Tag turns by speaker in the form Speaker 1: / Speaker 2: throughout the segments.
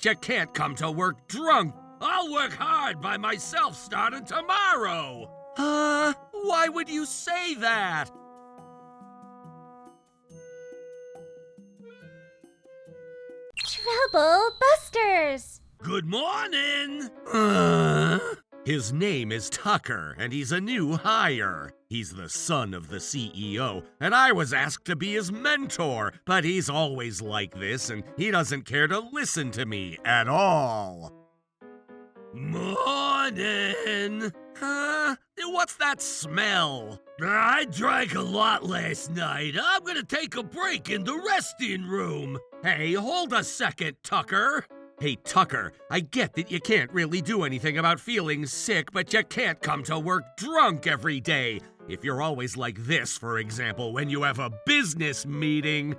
Speaker 1: You can't come to work drunk. I'll work hard by myself starting tomorrow. Why would you say that?
Speaker 2: Trouble Busters!
Speaker 1: Good morning! His name is Tucker, and he's a new hire. He's the son of the CEO, and I was asked to be his mentor, but he's always like this, and he doesn't care to listen to me at all. Morning! What's that smell? I drank a lot last night. I'm gonna take a break in the resting room. Hey, hold a second, Tucker. Hey, Tucker, I get that you can't really do anything about feeling sick, but you can't come to work drunk every day. If you're always like this, for example, when you have a business meeting.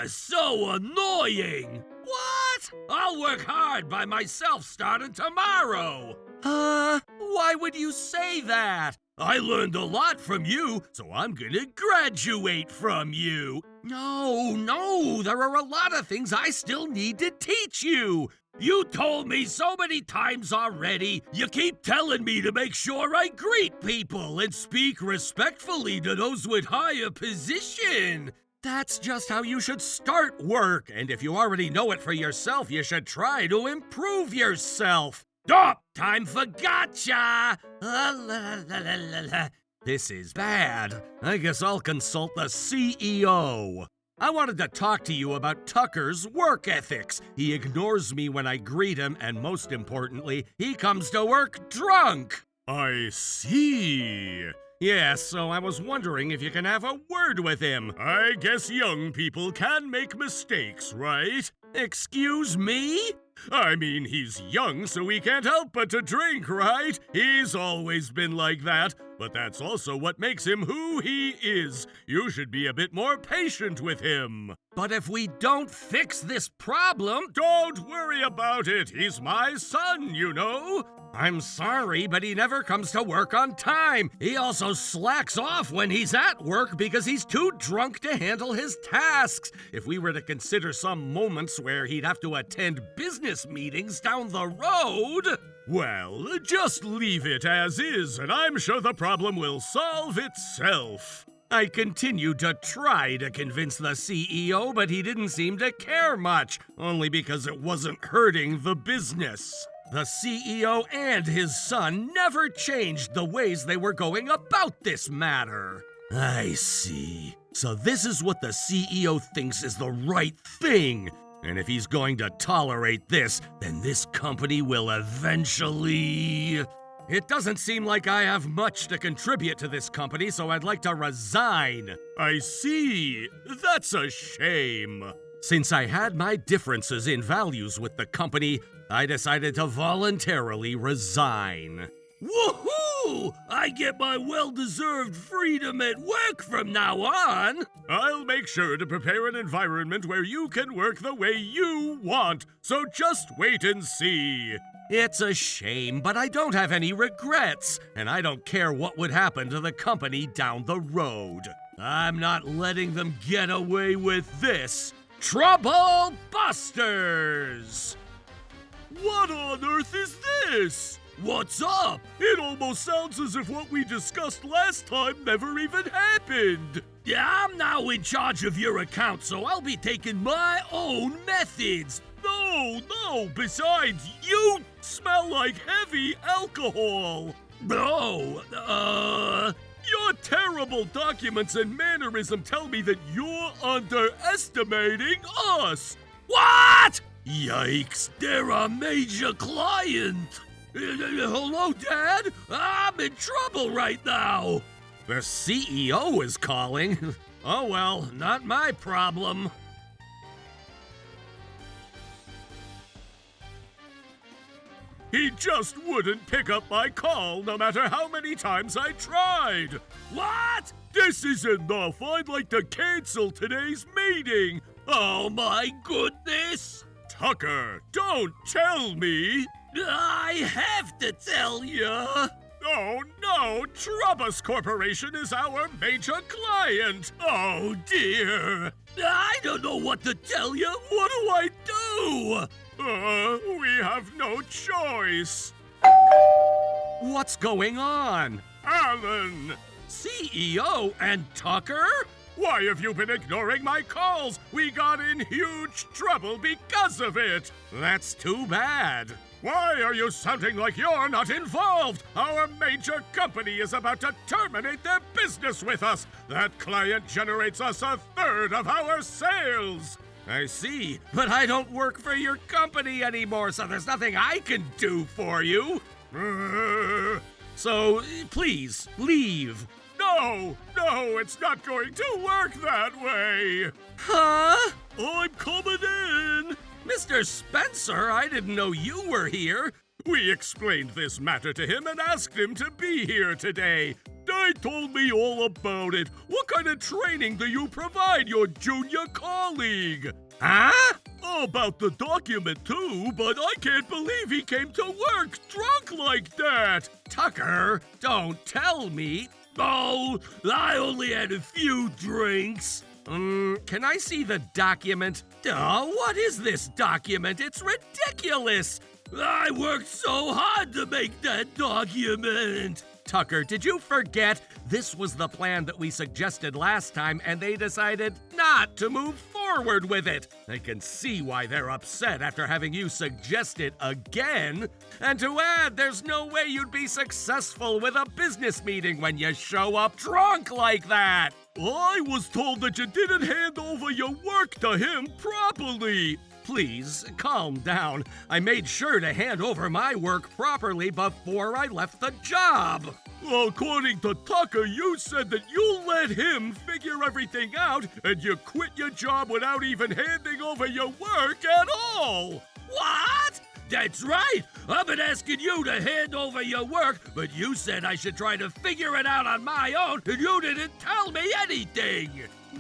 Speaker 1: So annoying! What? I'll work hard by myself starting tomorrow. Why would you say that? I learned a lot from you, so I'm gonna graduate from you. No, there are a lot of things I still need to teach you. You told me so many times already. You keep telling me to make sure I greet people and speak respectfully to those with higher position. That's just how you should start work, and if you already know it for yourself, you should try to improve yourself. Stop! Time for gotcha! This is bad. I guess I'll consult the CEO. I wanted to talk to you about Tucker's work ethics. He ignores me when I greet him, and most importantly, he comes to work drunk. I see. Yeah, so I was wondering if you can have a word with him. I guess young people can make mistakes, right? Excuse me? I mean, he's young, so he can't help but to drink, right? He's always been like that, but that's also what makes him who he is. You should be a bit more patient with him. But if we don't fix this problem... Don't worry about it. He's my son, you know. I'm sorry, but he never comes to work on time. He also slacks off when he's at work because he's too drunk to handle his tasks. If we were to consider some moments where he'd have to attend business meetings down the road... Well, just leave it as is, and I'm sure the problem will solve itself. I continued to try to convince the CEO, but he didn't seem to care much, only because it wasn't hurting the business. The CEO and his son never changed the ways they were going about this matter. I see. So this is what the CEO thinks is the right thing. And if he's going to tolerate this, then this company will eventually... It doesn't seem like I have much to contribute to this company, so I'd like to resign. I see. That's a shame. Since I had my differences in values with the company, I decided to voluntarily resign. Woohoo! I get my well-deserved freedom at work from now on! I'll make sure to prepare an environment where you can work the way you want, so just wait and see. It's a shame, but I don't have any regrets, and I don't care what would happen to the company down the road. I'm not letting them get away with this. Trouble Busters! What on earth is this? What's up? It almost sounds as if what we discussed last time never even happened. Yeah, I'm now in charge of your account, so I'll be taking my own methods. No, besides, you smell like heavy alcohol. Your terrible documents and mannerism tell me that you're underestimating us. What? Yikes, they're a major client. Hello, Dad? I'm in trouble right now. The CEO is calling. Oh well, not my problem. He just wouldn't pick up my call no matter how many times I tried. What? This is enough. I'd like to cancel today's meeting. Oh my goodness. Tucker, don't tell me. I have to tell you. Oh no, Trubbus Corporation is our major client. Oh dear. I don't know what to tell you. What do I do? We have no choice. What's going on? Alan! CEO and Tucker? Why have you been ignoring my calls? We got in huge trouble because of it. That's too bad. Why are you sounding like you're not involved? Our major company is about to terminate their business with us. That client generates us a third of our sales. I see, but I don't work for your company anymore, so there's nothing I can do for you. So, please, leave. No, it's not going to work that way. Huh? I'm coming in. Mr. Spencer, I didn't know you were here. We explained this matter to him and asked him to be here today. They told me all about it. What kind of training do you provide your junior colleague? Huh? About the document too, but I can't believe he came to work drunk like that. Tucker, don't tell me. Oh, I only had a few drinks. Can I see the document? Oh, what is this document? It's ridiculous. I worked so hard to make that document. Tucker, did you forget? This was the plan that we suggested last time, and they decided not to move forward with it. I can see why they're upset after having you suggest it again. And to add, there's no way you'd be successful with a business meeting when you show up drunk like that. I was told that you didn't hand over your work to him properly. Please, calm down. I made sure to hand over my work properly before I left the job. According to Tucker, you said that you let him figure everything out and you quit your job without even handing over your work at all. What? That's right. I've been asking you to hand over your work, but you said I should try to figure it out on my own, and you didn't tell me anything.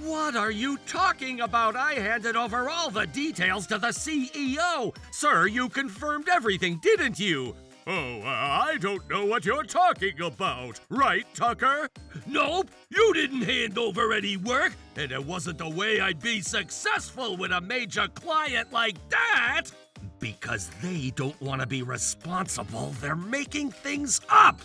Speaker 1: What are you talking about? I handed over all the details to the CEO. Sir, you confirmed everything, didn't you? Oh, I don't know what you're talking about. Right, Tucker? Nope, you didn't hand over any work, and it wasn't the way I'd be successful with a major client like that. Because they don't want to be responsible, they're making things up.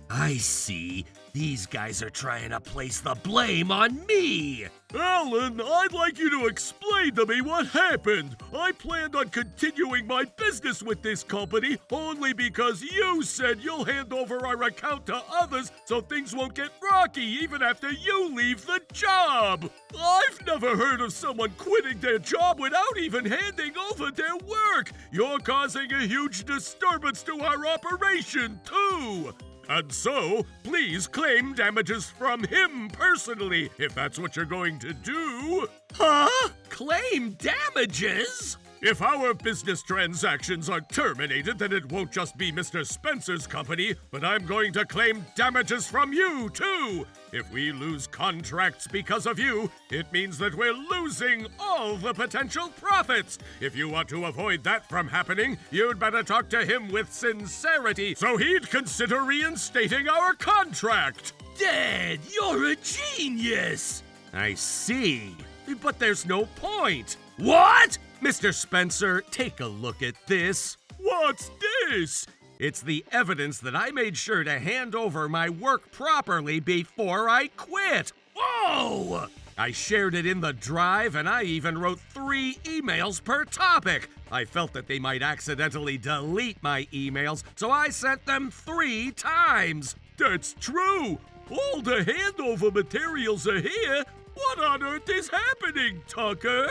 Speaker 1: I see. These guys are trying to place the blame on me. Alan, I'd like you to explain to me what happened. I planned on continuing my business with this company only because you said you'll hand over our account to others so things won't get rocky even after you leave the job. I've never heard of someone quitting their job without even handing over their work. You're causing a huge disturbance to our operation, too. And so, please claim damages from him personally, if that's what you're going to do. Huh? Claim damages? If our business transactions are terminated, then it won't just be Mr. Spencer's company, but I'm going to claim damages from you, too. If we lose contracts because of you, it means that we're losing all the potential profits. If you want to avoid that from happening, you'd better talk to him with sincerity so he'd consider reinstating our contract. Dad, you're a genius. I see, but there's no point. What? Mr. Spencer, take a look at this. What's this? It's the evidence that I made sure to hand over my work properly before I quit. Whoa! I shared it in the drive, and I even wrote 3 emails per topic. I felt that they might accidentally delete my emails, so I sent them 3 times. That's true. All the handover materials are here. What on earth is happening, Tucker?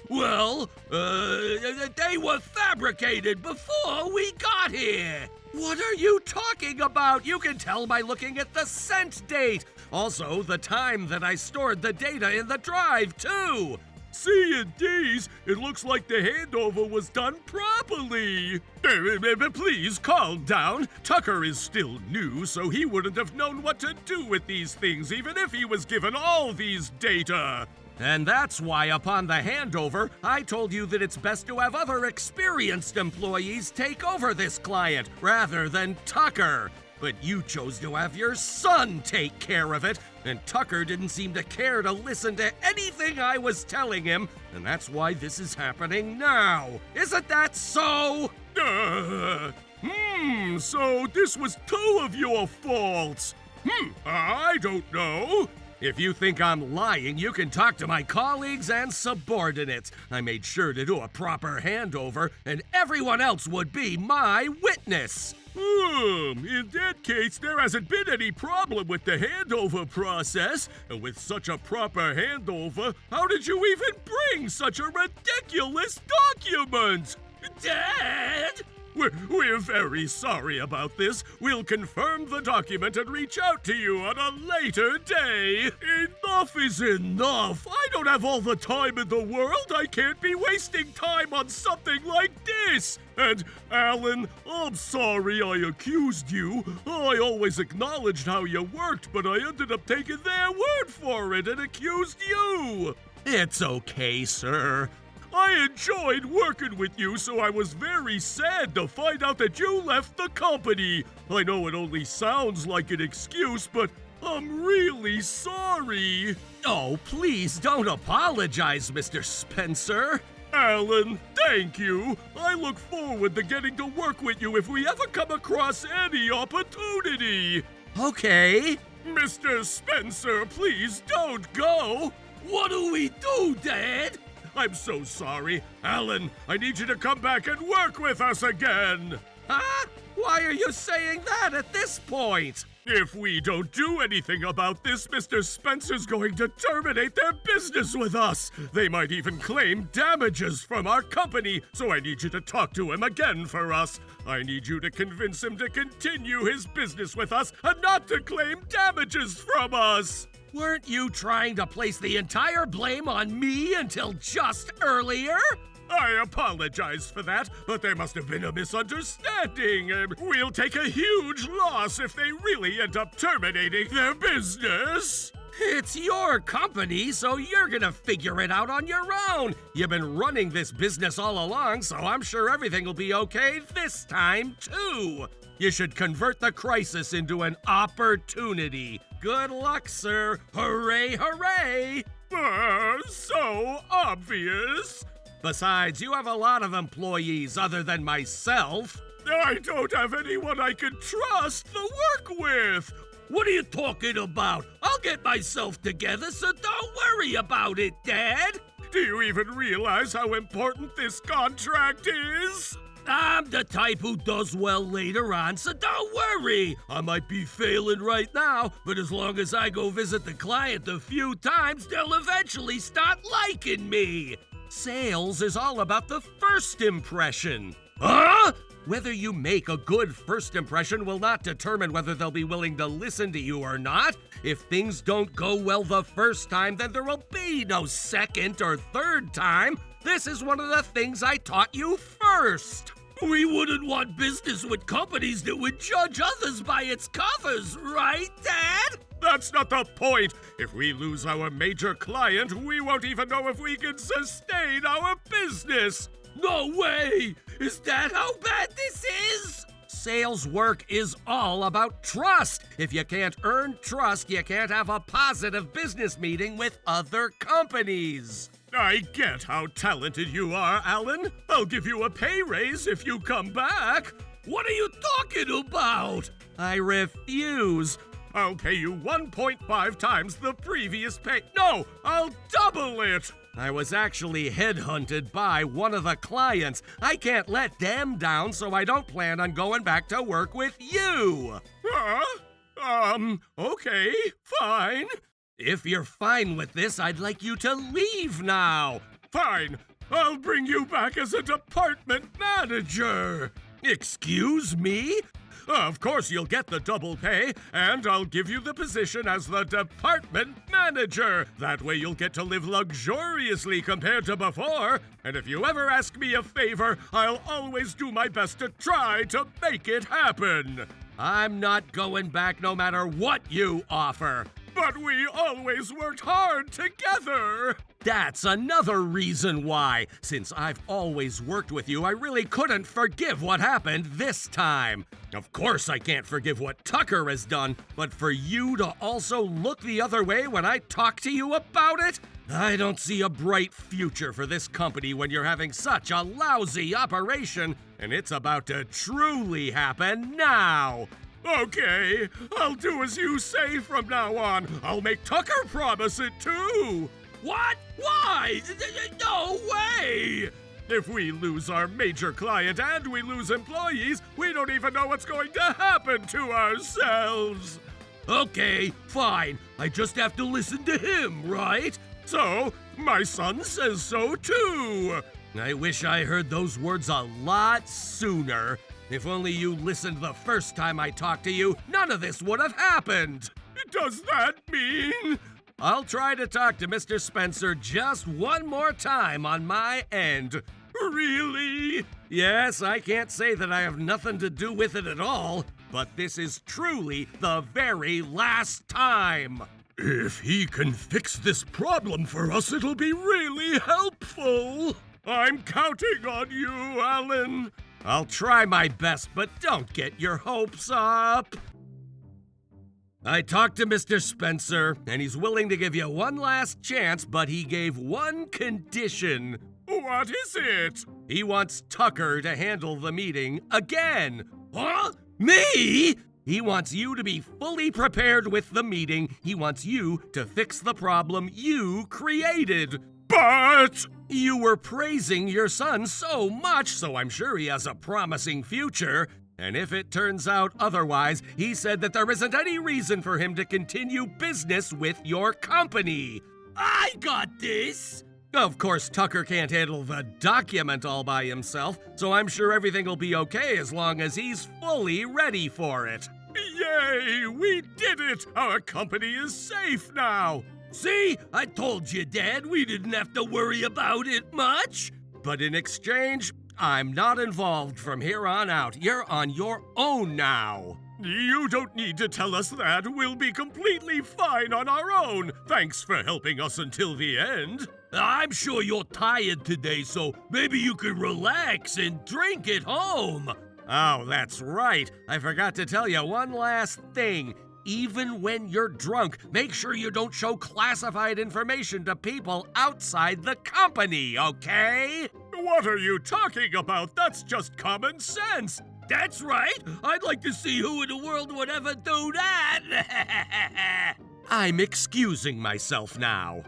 Speaker 1: Well, they were fabricated before we got here. What are you talking about? You can tell by looking at the sent date. Also, the time that I stored the data in the drive, too. Seeing these, it looks like the handover was done properly. Please calm down. Tucker is still new, so he wouldn't have known what to do with these things, even if he was given all these data. And that's why upon the handover, I told you that it's best to have other experienced employees take over this client rather than Tucker. But you chose to have your son take care of it, and Tucker didn't seem to care to listen to anything I was telling him, and that's why this is happening now. Isn't that so? So this was two of your faults. I don't know. If you think I'm lying, you can talk to my colleagues and subordinates. I made sure to do a proper handover, and everyone else would be my witness. In that case, there hasn't been any problem with the handover process. And with such a proper handover, how did you even bring such a ridiculous document? Dad! We're very sorry about this. We'll confirm the document and reach out to you on a later day. Enough is enough. I don't have all the time in the world. I can't be wasting time on something like this. And, Alan, I'm sorry I accused you. I always acknowledged how you worked, but I ended up taking their word for it and accused you. It's okay, sir. I enjoyed working with you, so I was very sad to find out that you left the company. I know it only sounds like an excuse, but I'm really sorry. Oh, please don't apologize, Mr. Spencer. Alan, thank you. I look forward to getting to work with you if we ever come across any opportunity. Okay. Mr. Spencer, please don't go. What do we do, Dad? I'm so sorry. Alan, I need you to come back and work with us again. Huh? Why are you saying that at this point? If we don't do anything about this, Mr. Spencer's going to terminate their business with us. They might even claim damages from our company, so I need you to talk to him again for us. I need you to convince him to continue his business with us and not to claim damages from us. Weren't you trying to place the entire blame on me until just earlier? I apologize for that, but there must have been a misunderstanding. We'll take a huge loss if they really end up terminating their business. It's your company, so you're gonna figure it out on your own. You've been running this business all along, so I'm sure everything will be okay this time, too. You should convert the crisis into an opportunity. Good luck, sir. Hooray, hooray! So obvious. Besides, you have a lot of employees other than myself. I don't have anyone I can trust to work with. What are you talking about? I'll get myself together, so don't worry about it, Dad. Do you even realize how important this contract is? I'm the type who does well later on, so don't worry. I might be failing right now, but as long as I go visit the client a few times, they'll eventually start liking me. Sales is all about the first impression. Huh? Whether you make a good first impression will not determine whether they'll be willing to listen to you or not. If things don't go well the first time, then there will be no second or third time. This is one of the things I taught you first. We wouldn't want business with companies that would judge others by its covers, right, Dad? That's not the point. If we lose our major client, we won't even know if we can sustain our business. No way! Is that how bad this is? Sales work is all about trust. If you can't earn trust, you can't have a positive business meeting with other companies. I get how talented you are, Alan. I'll give you a pay raise if you come back. What are you talking about? I refuse. I'll pay you 1.5 times the previous pay. No, I'll double it. I was actually headhunted by one of the clients. I can't let them down, so I don't plan on going back to work with you. Okay, fine. If you're fine with this, I'd like you to leave now. Fine. I'll bring you back as a department manager. Excuse me? Of course you'll get the double pay, and I'll give you the position as the department manager. That way you'll get to live luxuriously compared to before. And if you ever ask me a favor, I'll always do my best to try to make it happen. I'm not going back no matter what you offer. But we always worked hard together! That's another reason why. Since I've always worked with you, I really couldn't forgive what happened this time. Of course I can't forgive what Tucker has done, but for you to also look the other way when I talk to you about it? I don't see a bright future for this company when you're having such a lousy operation, and it's about to truly happen now. Okay, I'll do as you say from now on. I'll make Tucker promise it too. What? Why? No way! If we lose our major client and we lose employees, we don't even know what's going to happen to ourselves. Okay, fine. I just have to listen to him, right? So, my son says so too. I wish I heard those words a lot sooner. If only you listened the first time I talked to you, none of this would have happened. Does that mean? I'll try to talk to Mr. Spencer just one more time on my end. Really? Yes, I can't say that I have nothing to do with it at all, but this is truly the very last time. If he can fix this problem for us, it'll be really helpful. I'm counting on you, Alan. I'll try my best, but don't get your hopes up. I talked to Mr. Spencer, and he's willing to give you one last chance, but he gave one condition. What is it? He wants Tucker to handle the meeting again. Huh? Me? He wants you to be fully prepared with the meeting. He wants you to fix the problem you created. But you were praising your son so much, so I'm sure he has a promising future. And if it turns out otherwise, he said that there isn't any reason for him to continue business with your company. I got this! Of course, Tucker can't handle the document all by himself, so I'm sure everything will be okay as long as he's fully ready for it. Yay! We did it! Our company is safe now! See? I told you, Dad, we didn't have to worry about it much. But in exchange, I'm not involved from here on out. You're on your own now. You don't need to tell us that. We'll be completely fine on our own. Thanks for helping us until the end. I'm sure you're tired today, so maybe you could relax and drink at home. Oh, that's right. I forgot to tell you one last thing. Even when you're drunk, make sure you don't show classified information to people outside the company, okay? What are you talking about? That's just common sense. That's right. I'd like to see who in the world would ever do that. I'm excusing myself now.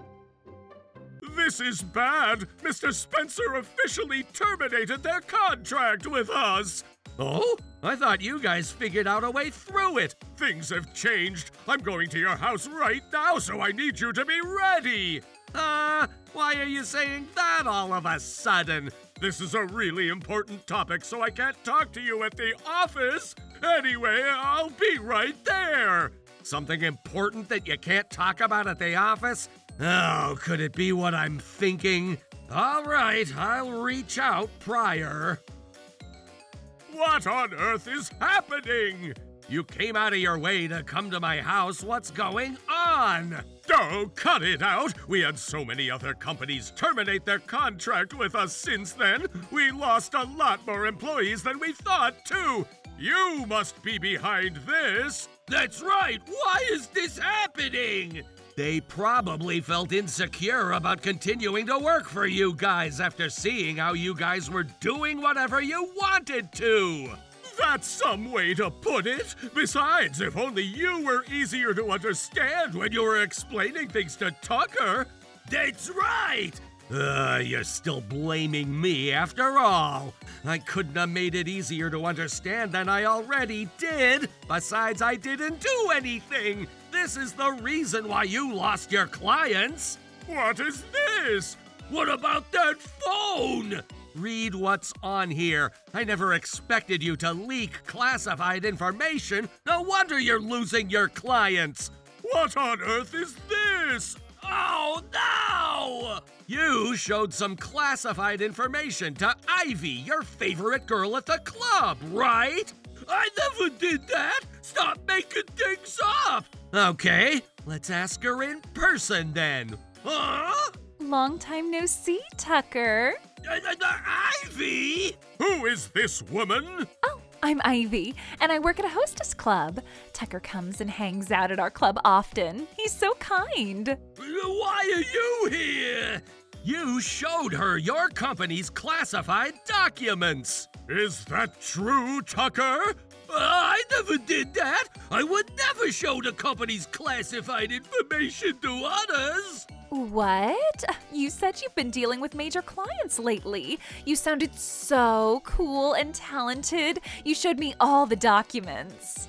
Speaker 1: This is bad. Mr. Spencer officially terminated their contract with us. Oh? I thought you guys figured out a way through it. Things have changed. I'm going to your house right now, so I need you to be ready. Why are you saying that all of a sudden? This is a really important topic, so I can't talk to you at the office. Anyway, I'll be right there. Something important that you can't talk about at the office? Oh, could it be what I'm thinking? All right, I'll reach out prior. What on earth is happening? You came out of your way to come to my house. What's going on? Oh, cut it out. We had so many other companies terminate their contract with us since then. We lost a lot more employees than we thought, too. You must be behind this. That's right. Why is this happening? They probably felt insecure about continuing to work for you guys after seeing how you guys were doing whatever you wanted to. That's some way to put it. Besides, if only you were easier to understand when you were explaining things to Tucker. That's right. You're still blaming me after all. I couldn't have made it easier to understand than I already did. Besides, I didn't do anything. This is the reason why you lost your clients. What is this? What about that phone? Read what's on here. I never expected you to leak classified information. No wonder you're losing your clients. What on earth is this? Oh, no! You showed some classified information to Ivy, your favorite girl at the club, right? I never did that! Stop making things up! Okay, let's ask her in person then. Huh?
Speaker 2: Long time no see, Tucker.
Speaker 1: Ivy? Who is this woman?
Speaker 2: Oh, I'm Ivy, and I work at a hostess club. Tucker comes and hangs out at our club often. He's so kind.
Speaker 1: Why are you here? You showed her your company's classified documents. Is that true, Tucker? I never did that. I would never show the company's classified information to others.
Speaker 2: What? You said you've been dealing with major clients lately. You sounded so cool and talented. You showed me all the documents.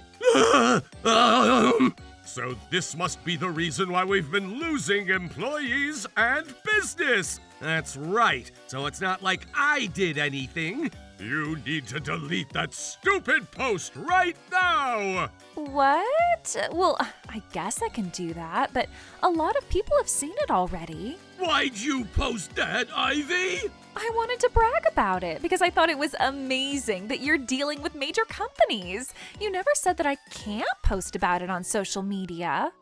Speaker 1: So this must be the reason why we've been losing employees and business. That's right. So it's not like I did anything. You need to delete that stupid post right now!
Speaker 2: What? Well, I guess I can do that, but a lot of people have seen it already.
Speaker 1: Why'd you post that, Ivy?
Speaker 2: I wanted to brag about it because I thought it was amazing that you're dealing with major companies. You never said that I can't post about it on social media.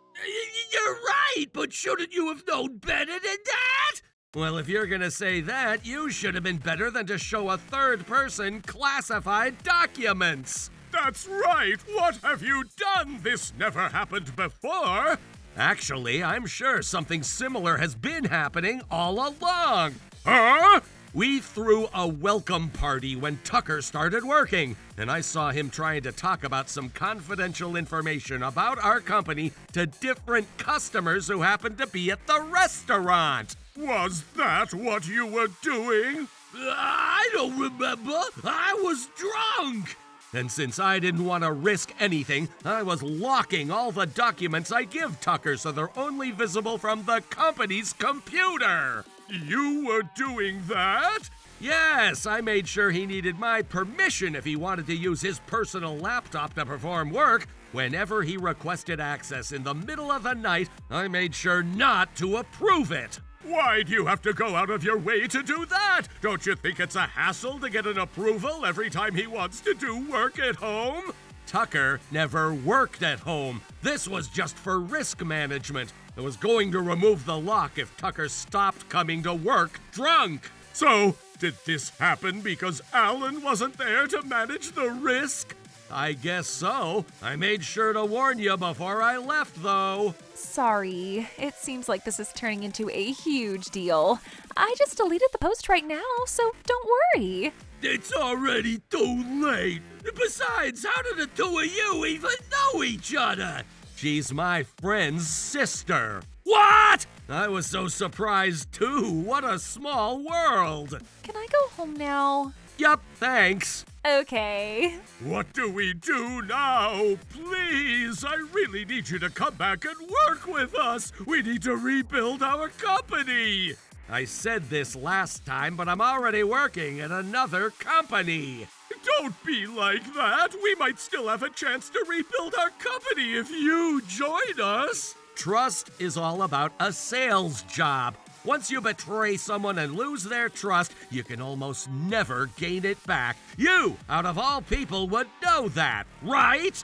Speaker 1: You're right, but shouldn't you have known better than that? Well, if you're gonna say that, you should have been better than to show a third person classified documents. That's right! What have you done? This never happened before! Actually, I'm sure something similar has been happening all along. Huh? We threw a welcome party when Tucker started working, and I saw him trying to talk about some confidential information about our company to different customers who happened to be at the restaurant. Was that what you were doing? I don't remember. I was drunk. And since I didn't want to risk anything, I was locking all the documents I give Tucker so they're only visible from the company's computer. You were doing that? Yes, I made sure he needed my permission if he wanted to use his personal laptop to perform work. Whenever he requested access in the middle of the night, I made sure not to approve it. Why do you have to go out of your way to do that? Don't you think it's a hassle to get an approval every time he wants to do work at home? Tucker never worked at home. This was just for risk management. I was going to remove the lock if Tucker stopped coming to work drunk. So, did this happen because Alan wasn't there to manage the risk? I guess so. I made sure to warn you before I left, though.
Speaker 2: Sorry, it seems like this is turning into a huge deal. I just deleted the post right now, so don't worry.
Speaker 1: It's already too late. Besides, how did the two of you even know each other? She's my friend's sister. What? I was so surprised, too. What a small world.
Speaker 2: Can I go home now?
Speaker 1: Yup, thanks.
Speaker 2: Okay.
Speaker 1: What do we do now? Please, I really need you to come back and work with us. We need to rebuild our company. I said this last time, but I'm already working at another company. Don't be like that. We might still have a chance to rebuild our company if you join us. Trust is all about a sales job. Once you betray someone and lose their trust, you can almost never gain it back. You, out of all people, would know that, right?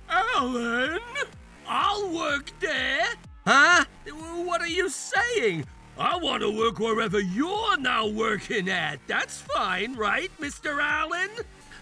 Speaker 1: Alan? I'll work there. Huh? What are you saying? I want to work wherever you're now working at. That's fine, right, Mr. Allen?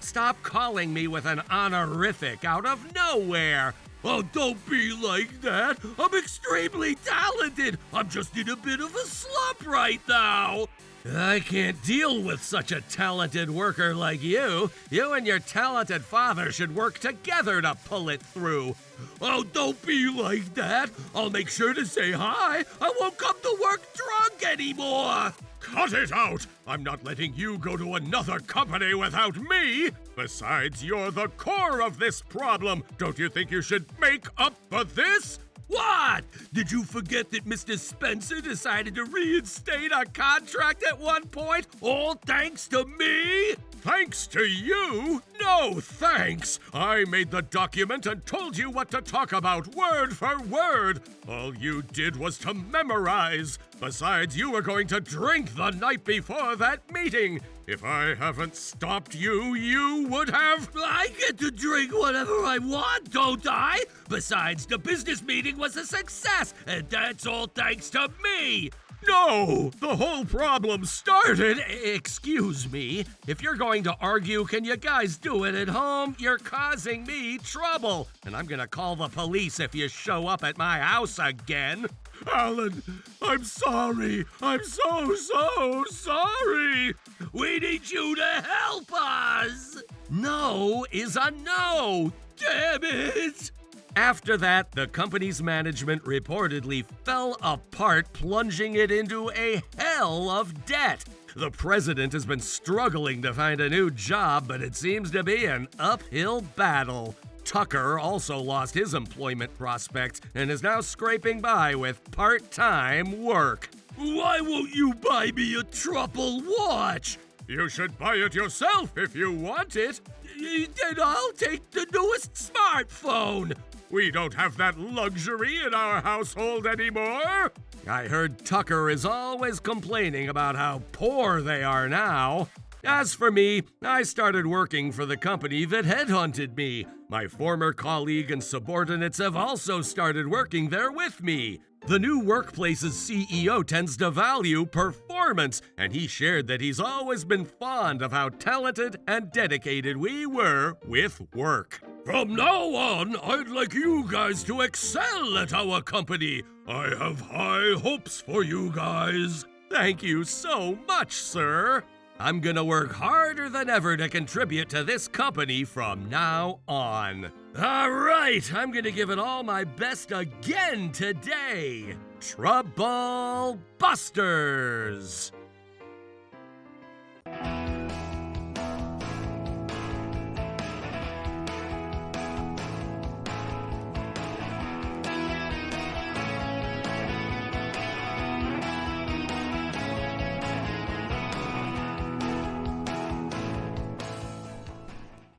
Speaker 1: Stop calling me with an honorific out of nowhere. Oh, don't be like that. I'm extremely talented. I'm just in a bit of a slump right now. I can't deal with such a talented worker like you. You and your talented father should work together to pull it through. Oh, don't be like that. I'll make sure to say hi. I won't come to work drunk anymore. Cut it out! I'm not letting you go to another company without me! Besides, you're the core of this problem! Don't you think you should make up for this? What? Did you forget that Mr. Spencer decided to reinstate our contract at one point, all thanks to me? Thanks to you? No, thanks! I made the document and told you what to talk about, word for word! All you did was to memorize! Besides, you were going to drink the night before that meeting! If I haven't stopped you, you would have...
Speaker 3: I get to drink whatever I want, don't I? Besides, the business meeting was a success, and that's all thanks to me!
Speaker 1: No! The whole problem started... Excuse me. If you're going to argue, can you guys do it at home? You're causing me trouble. And I'm gonna call the police if you show up at my house again. Alan, I'm sorry. I'm so sorry.
Speaker 3: We need you to help us!
Speaker 1: No is a no.
Speaker 3: Damn it!
Speaker 1: After that, the company's management reportedly fell apart, plunging it into a hell of debt. The president has been struggling to find a new job, but it seems to be an uphill battle. Tucker also lost his employment prospects and is now scraping by with part-time work.
Speaker 3: Why won't you buy me a trouble watch?
Speaker 1: You should buy it yourself if you want it.
Speaker 3: Then I'll take the newest smartphone.
Speaker 1: We don't have that luxury in our household anymore. I heard Tucker is always complaining about how poor they are now. As for me, I started working for the company that headhunted me. My former colleague and subordinates have also started working there with me. The new workplace's CEO tends to value performance, and he shared that he's always been fond of how talented and dedicated we were with work.
Speaker 3: From now on, I'd like you guys to excel at our company. I have high hopes for you guys.
Speaker 1: Thank you so much, sir. I'm gonna work harder than ever to contribute to this company from now on. All right, I'm gonna give it all my best again today. Trouble Busters!